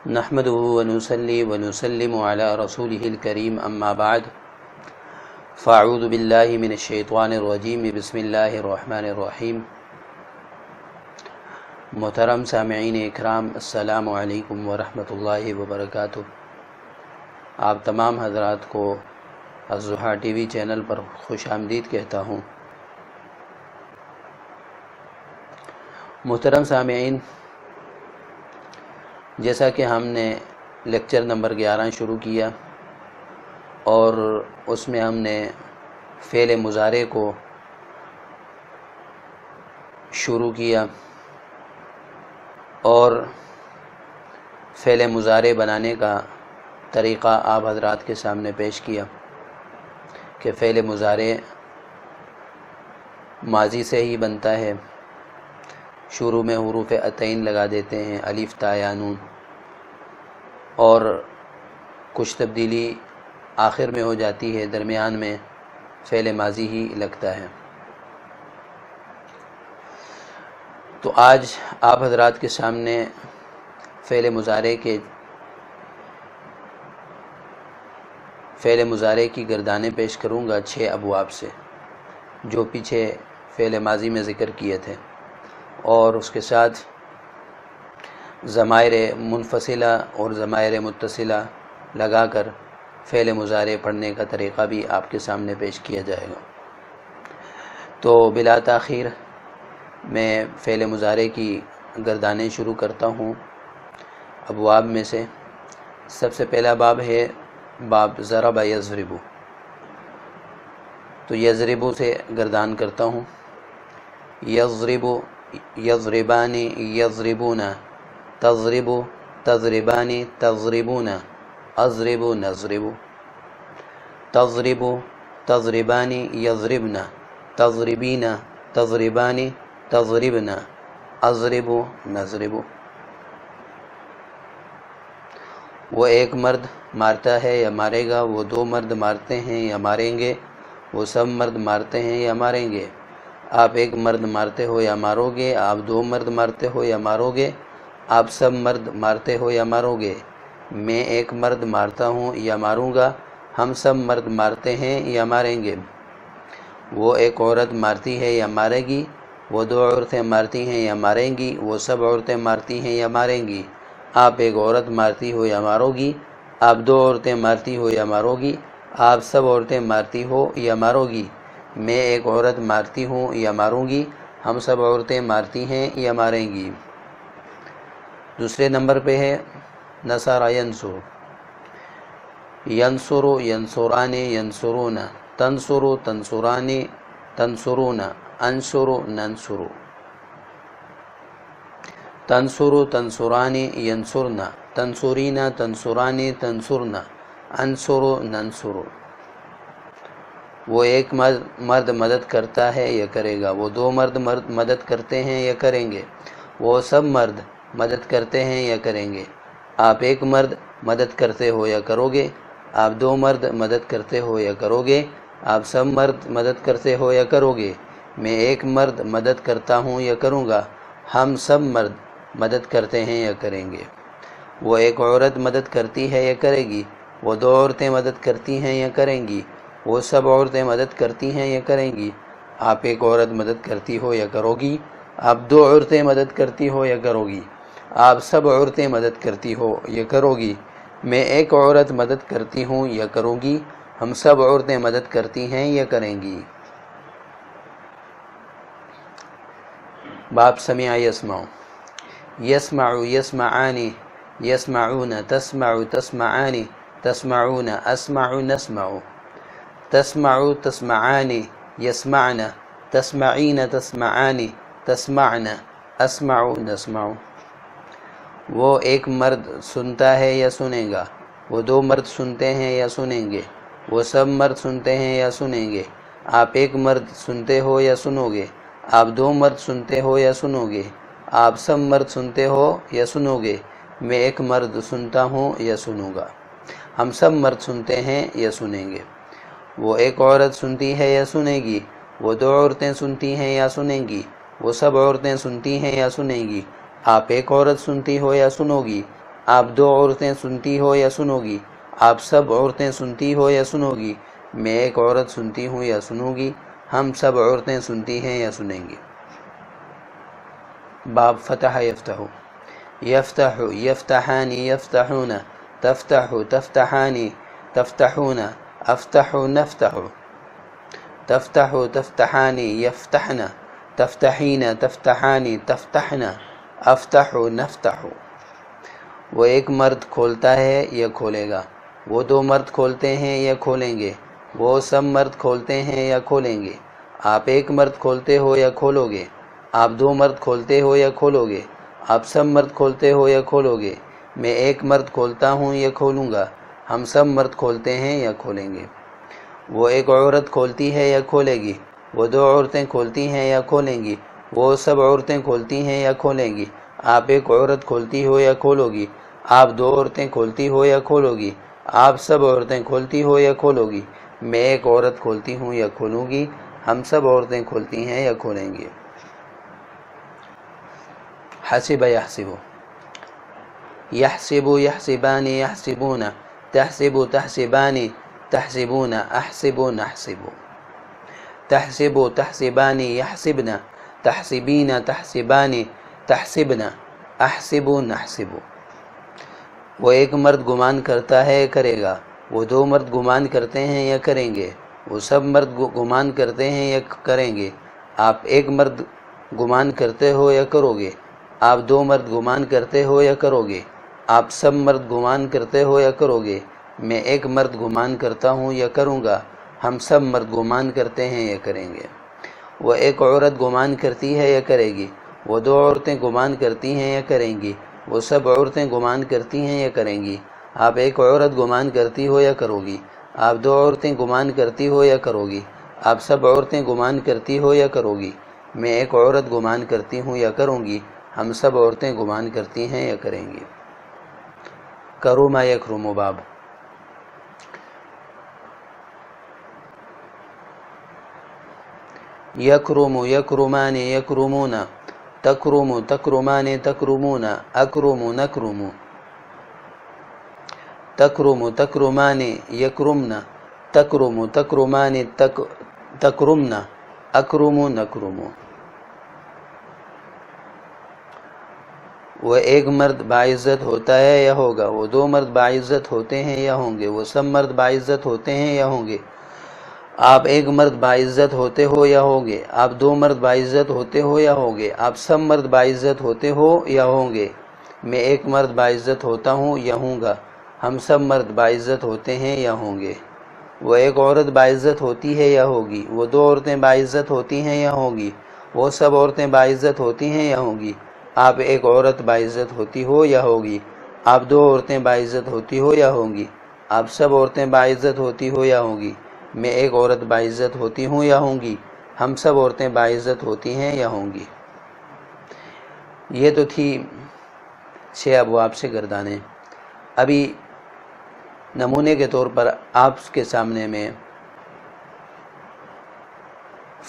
نحمده ونصلي ونسلم على رسوله الكريم اما بعد فاعوذ باللہ من الشیطان الرجیم بسم اللہ الرحمن الرحیم۔ محترم سامعین اکرام، السلام علیکم ورحمۃ اللہ وبرکاتہ۔ آپ تمام حضرات کو الضحیٰ ٹی وی چینل پر خوش آمدید کہتا ہوں۔ محترم سامعین، جیسا کہ ہم نے لیکچر نمبر 11 شروع کیا اور اس میں ہم نے فعل مضارع کو شروع کیا اور فعل مضارع بنانے کا طریقہ آپ حضرات کے سامنے پیش کیا کہ فعل مضارع ماضی سے ہی بنتا ہے، شروع میں حروف عطین لگا دیتے ہیں، الف تا یا نون، اور کچھ تبدیلی آخر میں ہو جاتی ہے، درمیان میں فعل ماضی ہی لگتا ہے۔ تو آج آپ حضرات کے سامنے فعل مضارع کی گردانیں پیش کروں گا 6 ابواب سے، جو پیچھے فعل ماضی میں ذکر کیے تھے، اور اس کے ساتھ ضمائر منفصلہ اور ضمائر متصلہ لگا کر فعل مضارع پڑھنے کا طریقہ بھی آپ کے سامنے پیش کیا جائے گا۔ تو بلا تاخیر میں فعل مضارع کی گردانیں شروع کرتا ہوں۔ ابواب میں سے سب سے پہلا باب ہے باب ضرب یضرب، تو یضرب سے گردان کرتا ہوں۔ یضرب، یضربان، یضربون، تضرب، تضربان، تضربون، اضرب، نضرب، تضرب، تضربان، یضربن، تضربین، تضربان، تضربن، اضرب، نضرب۔ وہ ایک مرد مارتا ہے یا مارے گا، وہ 2 مرد مارتے ہیں یا ماریں گے، وہ سب مرد مارتے ہیں یا ماریں گے۔ آپ ایک مرد مارتے ہو یا مارو گے، آپ 2 مرد مارتے ہو یا مارو گے، آپ سب مرد مارتے ہو یا مارو گے۔ میں ایک مرد مارتا ہوں یا ماروں گا، ہم سب مرد مارتے ہیں یا ماریں گے۔ وہ ایک عورت مارتی ہے یا مارے گی، وہ 2 عورتیں مارتی ہیں یا ماریں گی، وہ سب عورتیں مارتی ہیں یا ماریں گی۔ آپ ایک عورت مارتی ہو یا مارو گی، آپ 2 عورتیں مارتی ہو یا مارو گی، آپ سب عورتیں مارتی ہو یا مارو گی۔ میں ایک عورت مارتی ہوں یا ماروں گی، ہم سب عورتیں مارتی ہیں یا ماریں گی۔ دوسرے نمبر پہ ہے نصر ینصر، ینصر، ینصران، ینصرون، تنصر، تنصران، تنصرون، انصر، ننصر، تنصر، تنصران، ینصرن، تنصرین، تنصران، تنصرن، انصر، ننصر۔ وہ ایک مرد مدد کرتا ہے یا کرے گا، وہ 2 مرد مدد کرتے ہیں یا کریں گے، وہ سب مرد مدد کرتے ہیں یا کریں گے۔ آپ ایک مرد مدد کرتے ہو یا کرو گے، آپ 2 مرد مدد کرتے ہو یا کرو گے، آپ سب مرد مدد کرتے ہو یا کرو گے۔ میں ایک مرد مدد کرتا ہوں یا کروں گا، ہم سب مرد مدد کرتے ہیں یا کریں گے۔ وہ ایک عورت مدد کرتی ہے یا کرے گی، وہ 2 عورتیں مدد کرتی ہیں یا کریں گی، وہ سب عورتیں مدد کرتی ہیں یا کریں گی۔ آپ ایک عورت مدد کرتی ہو یا کرو گی، آپ 2 عورتیں مدد کرتی ہو یا کرو گی، آپ سب عورتیں مدد کرتی ہو یا کرو گی۔ میں ایک عورت مدد کرتی ہوں یا کروں گی، ہم سب عورتیں مدد کرتی ہیں یا کریں گی۔ باب سمع یسمع، یسمع، یسمعان، یسمعون، تسمع، تسمعان، تسمعون، اسمع، نسمع، تسمع، تسمعان، یسمعن، تسمعین، تسمعان، تسمعن، اسمع، نسمع۔ وہ ایک مرد سنتا ہے یا سنے گا، وہ 2 مرد سنتے ہیں یا سنیں گے، وہ سب مرد سنتے ہیں یا سنیں گے۔ آپ ایک مرد سنتے ہو یا سنو گے، آپ 2 مرد سنتے ہو یا سنو گے، آپ سب مرد سنتے ہو یا سنو گے۔ میں ایک مرد سنتا ہوں یا سنوں گا، ہم سب مرد سنتے ہیں یا سنیں گے۔ وہ ایک عورت سنتی ہے یا سنے گی، وہ 2 عورتیں سنتی ہیں یا سنیں گی، وہ سب عورتیں سنتی ہیں یا سنیں گی۔ آپ ایک عورت سنتی ہو یا سنو گی، آپ دو عورتیں سنتی ہو یا سنو گی، آپ سب عورتیں سنتی ہو یا سنو گی، میں ایک عورت سنتی ہوں یا سنوں گی، ہم سب عورتیں سنتی ہیں یا سنیں گی۔ باب فتح یفتح، یفتح یفتحان یفتحون، تفتح تفتحان تفتحون، افتح نفتح، تفتح تفتحان یفتحن، تفتحین تفتحان تفتحن، افتح نفتح۔ وہ ایک مرد کھولتا ہے یا کھولے گا، وہ دو مرد کھولتے ہیں یا کھولیں گے، وہ سب مرد کھولتے ہیں یا کھولیں گے، آپ ایک مرد کھولتے ہو یا کھولو گے، آپ دو مرد کھولتے ہو یا کھولو گے، آپ سب مرد کھولتے ہو یا کھولو گے، میں ایک مرد کھولتا ہوں یا کھولوں گا، ہم سب مرد کھولتے ہیں یا کھولیں گے۔ وہ ایک عورت کھولتی ہے یا کھولے گی، وہ دو عورتیں کھولتی ہیں یا کھولیں گی، وہ سب عورتیں کھولتی ہیں یا کھولیں گی، آپ ایک عورت کھولتی ہو یا کھولو گی، آپ دو عورتیں کھولتی ہو یا کھولو گی، آپ سب عورتیں کھولتی ہو یا کھولو گی، میں ایک عورت کھولتی ہوں یا کھولوں گی، ہم سب عورتیں کھولتی ہیں یا کھولیں گے۔ حسب یحسب، یحسب یحسبان یحسبون، تحسب تحسبان تحسبون، احسب نحسب، تحسب تحسبان یحسبن، تحسبین تحسبان تحسبن، احسب نحسب۔ وہ ایک مرد گمان کرتا ہے یا کرے گا، وہ دو مرد گمان کرتے ہیں یا کریں گے، وہ سب مرد گمان کرتے ہیں یا کریں گے، آپ ایک مرد گمان کرتے ہو یا کرو گے، آپ دو مرد گمان کرتے ہو یا کرو گے، آپ سب مرد گمان کرتے ہو یا کرو گے، میں ایک مرد گمان کرتا ہوں یا کروں گا، ہم سب مرد گمان کرتے ہیں یا کریں گے۔ وہ ایک عورت گمان کرتی ہے یا کرے گی، وہ دو عورتیں گمان کرتی ہیں یا کریں گی، وہ سب عورتیں گمان کرتی ہیں یا کریں گی، آپ ایک عورت گمان کرتی ہو یا کرو گی، آپ دو عورتیں گمان کرتی ہو یا کرو گی، آپ سب عورتیں گمان کرتی ہو یا کرو گی، میں ایک عورت گمان کرتی ہوں یا کروں گی، ہم سب عورتیں گمان کرتی ہیں یا کریں گی۔ کرم یکرم باب، یکرم یکرمان یکرمون، تکرم تکرمان تکرمون، اکرم نکرم، تکرم تکرمان یکرمن، تکرم تکرمان تکرمن، اکرم نکرم۔ وہ ایک مرد باعزت ہوتا ہے یا ہوگا، وہ دو مرد باعزت ہوتے ہیں یا ہوں گے، وہ سب مرد باعزت ہوتے ہیں یا ہوں گے، آپ ایک مرد باعزت ہوتے ہو یا ہوگے، آپ دو مرد باعزت ہوتے ہو یا ہوگے، آپ سب مرد باعزت ہوتے ہو یا ہوں گے، میں ایک مرد باعزت ہوتا ہوں یا ہوں گا، ہم سب مرد باعزت ہوتے ہیں یا ہوں گے۔ وہ ایک عورت باعزت ہوتی ہے یا ہوگی، وہ دو عورتیں باعزت ہوتی ہیں یا ہوں گی، وہ سب عورتیں باعزت ہوتی ہیں یا ہوں گی، آپ ایک عورت باعزت ہوتی ہو یا ہوگی، آپ دو عورتیں باعزت ہوتی ہو یا ہوں گی، آپ سب عورتیں باعزت ہوتی ہو یا ہوں گی، میں ایک عورت باعزت ہوتی ہوں یا ہوں گی، ہم سب عورتیں باعزت ہوتی ہیں یا ہوں گی۔ یہ تو تھی 6 ابواب سے گردانیں۔ ابھی نمونے کے طور پر آپ کے سامنے میں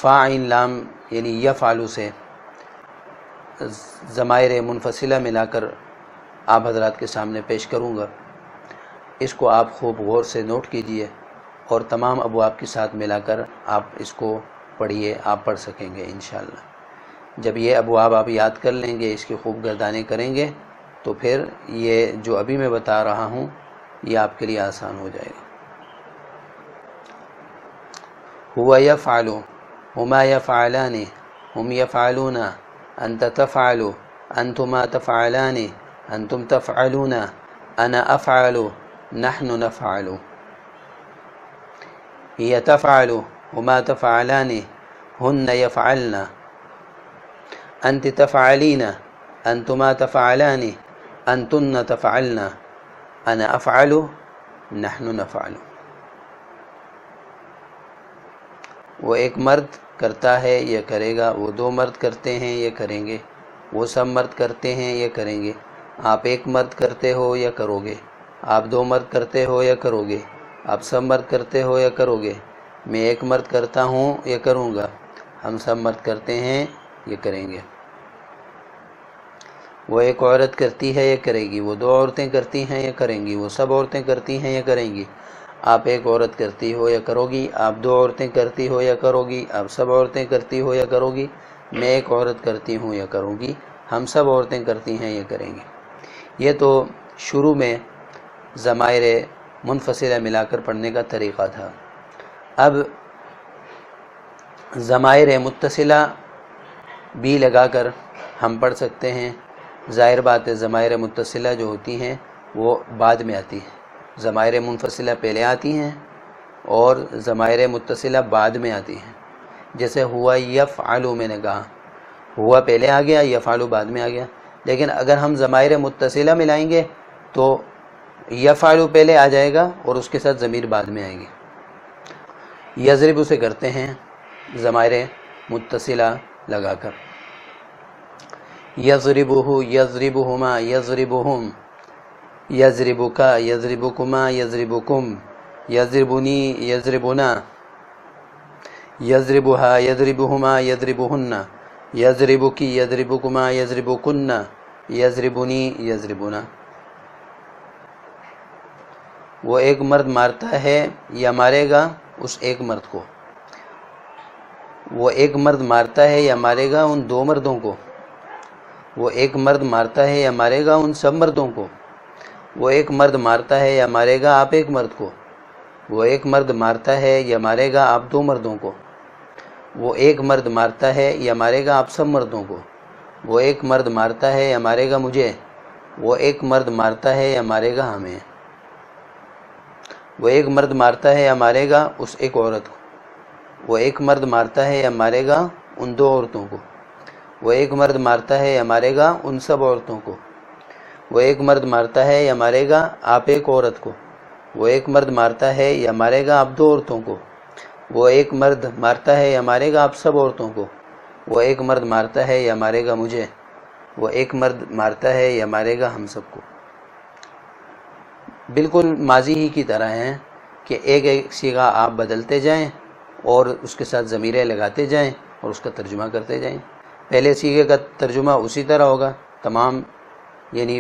فاعل لام یعنی یفعل سے ضمائر منفصلہ ملا کر آپ حضرات کے سامنے پیش کروں گا، اس کو آپ خوب غور سے نوٹ کیجئے اور تمام ابواب کے ساتھ ملا کر آپ اس کو پڑھیے، آپ پڑھ سکیں گے انشاءاللہ۔ جب یہ ابواب آپ یاد کر لیں گے، اس کی خوب گردانیں کریں گے، تو پھر یہ جو ابھی میں بتا رہا ہوں یہ آپ کے لیے آسان ہو جائے گا۔ ہوا یفعل، ہما یفعلان، ہم یفعلون، انت تفعل، انتما تفعلان، انتم تفعلون، انا افعل، نحن نفعل۔ هي تفعل، هما تفعلان، هن يفعلن، أنت تفعلين، أنتما تفعلان، أنتن تفعلن، أنا أفعل، نحن نفعل۔ وہ ایک مرد کرتا ہے یا کرے گا، وہ دو مرد کرتے ہیں یا کریں گے، وہ سب مرد کرتے ہیں یا کریں گے، آپ ایک مرد کرتے ہو یا کرو گے، آپ دو مرد کرتے ہو یا کرو گے، آپ سب مرد کرتے ہو یا کرو گے، میں ایک مرد کرتا ہوں یا کروں گا، ہم سب مرد کرتے ہیں یا کریں گے۔ وہ ایک عورت کرتی ہے یا کرے گی، وہ دو عورتیں کرتی ہیں یا کریں گی، وہ سب عورتیں کرتی ہیں یا کریں گی، آپ ایک عورت کرتی ہو یا کرو گی، آپ دو عورتیں کرتی ہو یا کرو گی، آپ سب عورتیں کرتی ہو یا کرو گی، میں ایک عورت کرتی ہوں یا کروں گی، ہم سب عورتیں کرتی ہیں یا کریں گی۔ یہ تو شروع میں ضمائر منفصلہ ملا کر پڑھنے کا طریقہ تھا۔ اب ضمائر متصلہ بھی لگا کر ہم پڑھ سکتے ہیں۔ ظاہر بات ہے ضمائر متصلہ جو ہوتی ہیں وہ بعد میں آتی ہیں، ضمائر منفصلہ پہلے آتی ہیں اور ضمائر متصلہ بعد میں آتی ہیں۔ جیسے ہوا یفعل، میں نے کہا ہوا پہلے آ گیا، یفعل بعد میں آ گیا، لیکن اگر ہم ضمائر متصلہ ملائیں گے تو یفعل پہلے آ جائے گا اور اس کے ساتھ ضمیر بعد میں آئے گی۔ یضرب سے کرتے ہیں ضمائر متصلہ لگا کر، یضربہ، یضربہما، یضربہم، یضربک، یضربکما، یضربکم، یضربنی، یضربنا، یضربہا، یضربہما، یضربہن، یضربکی، یضربکما، یضربکن، یضربنی، یضربنا۔ وہ ایک مرد مارتا ہے یا مارے گا اس ایک مرد کو، وہ ایک مرد مارتا ہے یا مارے گا ان دو مردوں کو، وہ ایک مرد مارتا ہے یا مارے گا ان سب مردوں کو، وہ ایک مرد مارتا ہے یا مارے گا آپ ایک مرد کو، وہ ایک مرد مارتا ہے یا مارے گا آپ دو مردوں کو، وہ ایک مرد مارتا ہے یا مارے گا آپ سب مردوں کو، وہ ایک مرد مارتا ہے یا مارے گا مجھے، وہ ایک مرد مارتا ہے یا مارے گا ہمیں، وہ ایک مرد مارتا ہے یا مارے گا اس ایک عورت کو، وہ ایک مرد مارتا ہے یا مارے گا ان دو عورتوں کو، وہ ایک مرد مارتا ہے یا مارے گا ان سب عورتوں کو، وہ ایک مرد مارتا ہے یا مارے گا آپ ایک عورت کو، وہ ایک مرد مارتا ہے یا مارے گا آپ دو عورتوں کو، وہ ایک مرد مارتا ہے یا مارے گا آپ سب عورتوں کو، وہ ایک مرد مارتا ہے یا مارے گا مجھے، وہ ایک مرد مارتا ہے یا مارے گا ہم سب کو۔ بالکل ماضی ہی کی طرح ہیں کہ ایک ایک صیغہ آپ بدلتے جائیں اور اس کے ساتھ ضمیریں لگاتے جائیں اور اس کا ترجمہ کرتے جائیں۔ پہلے صیغے کا ترجمہ اسی طرح ہوگا، تمام یعنی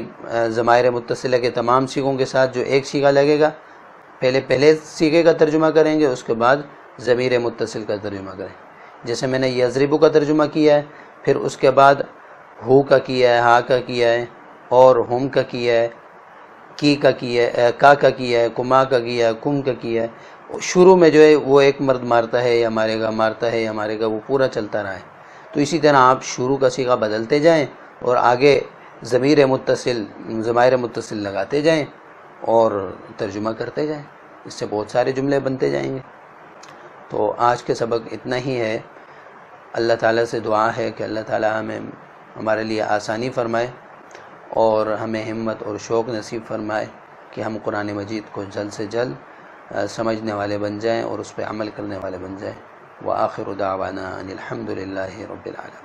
ضمائر متصلہ کے تمام صیغوں کے ساتھ جو ایک صیغہ لگے گا، پہلے صیغے کا ترجمہ کریں گے، اس کے بعد ضمیر متصل کا ترجمہ کریں۔ جیسے میں نے یضرب کا ترجمہ کیا ہے، پھر اس کے بعد ہو کا کیا ہے، ہا کا کیا ہے، اور ہم کا کیا ہے، کی کا کیا ہے، کا کیا ہے، کما کا کیا ہے، کم کا کیا ہے۔ شروع میں جو ہے وہ ایک مرد مارتا ہے یا مارے گا، مارتا ہے یا مارے گا، وہ پورا چلتا رہا ہے۔ تو اسی طرح آپ شروع کا صیغہ بدلتے جائیں اور آگے ضمائر متصل لگاتے جائیں اور ترجمہ کرتے جائیں، اس سے بہت سارے جملے بنتے جائیں گے۔ تو آج کے سبق اتنا ہی ہے۔ اللہ تعالیٰ سے دعا ہے کہ اللہ تعالیٰ ہمارے لیے آسانی فرمائے اور ہمیں ہمت اور شوق نصیب فرمائے کہ ہم قرآن مجید کو جلد سے جلد سمجھنے والے بن جائیں اور اس پہ عمل کرنے والے بن جائیں۔ وآخر دعوانا ان الحمد للہ رب العالمین۔